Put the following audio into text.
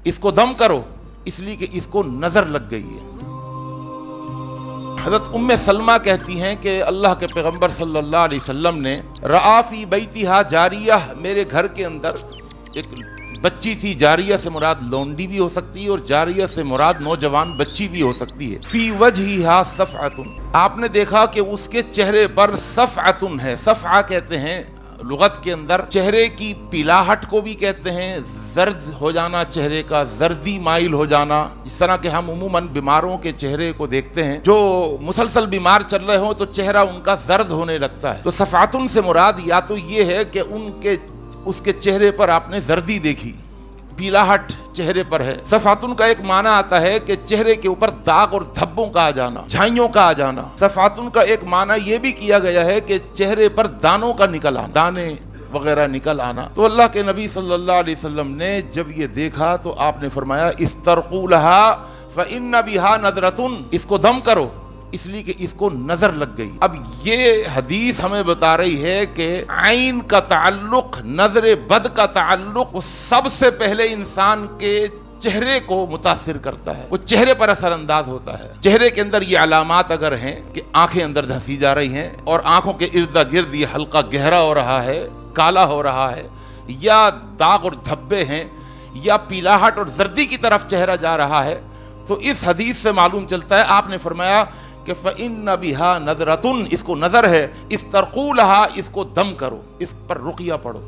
اس کو دم کرو اس لیے کہ اس کو نظر لگ گئی ہے۔ حضرت ام سلمہ کہتی ہیں کہ اللہ کے پیغمبر صلی اللہ علیہ وسلم نے رآ فی بیتہا جاریہ، میرے گھر کے اندر ایک بچی تھی۔ جاریہ سے مراد لونڈی بھی ہو سکتی ہے اور جاریہ سے مراد نوجوان بچی بھی ہو سکتی ہے۔ فی وجہہا صفعۃ، آپ نے دیکھا کہ اس کے چہرے پر صفعۃ ہے۔ صفعہ کہتے ہیں لغت کے اندر چہرے کی پیلاہٹ کو بھی کہتے ہیں، زرد ہو جانا چہرے کا، زردی مائل ہو جانا، اس طرح کہ ہم عموماً بیماروں کے چہرے کو دیکھتے ہیں، جو مسلسل بیمار چل رہے ہوں تو چہرہ ان کا زرد ہونے لگتا ہے۔ تو صفعۃ سے مراد یا تو یہ ہے کہ اس کے چہرے پر آپ نے زردی دیکھی، پیلاہٹ چہرے پر ہے۔ صفعۃ کا ایک معنی آتا ہے کہ چہرے کے اوپر داغ اور دھبوں کا آ جانا، جھائیوں کا آ جانا۔ صفعۃ کا ایک معنی یہ بھی کیا گیا ہے کہ چہرے پر دانوں کا نکل آنا، دانے وغیرہ نکل آنا۔ تو اللہ کے نبی صلی اللہ علیہ وسلم نے جب یہ دیکھا تو آپ نے فرمایا استرقوا لها فإن بها نظرۃ، اس کو دم کرو اس لیے کہ اس کو نظر لگ گئی۔ اب یہ حدیث ہمیں بتا رہی ہے کہ عین کا تعلق، نظر بد کا تعلق، وہ سب سے پہلے انسان کے چہرے کو متاثر کرتا ہے، وہ چہرے پر اثر انداز ہوتا ہے۔ چہرے کے اندر یہ علامات اگر ہیں کہ آنکھیں اندر دھنسی جا رہی ہیں اور آنکھوں کے ارد گرد یہ حلقہ گہرا ہو رہا ہے، کالا ہو رہا ہے، یا داغ اور دھبے ہیں، یا پیلاہٹ اور زردی کی طرف چہرہ جا رہا ہے، تو اس حدیث سے معلوم چلتا ہے آپ نے فرمایا کہ فَإِنَّ بِهَا نَظْرَةٌ، اس کو نظر ہے، استرقوا لها، اس کو دم کرو، اس پر رقیہ پڑھو۔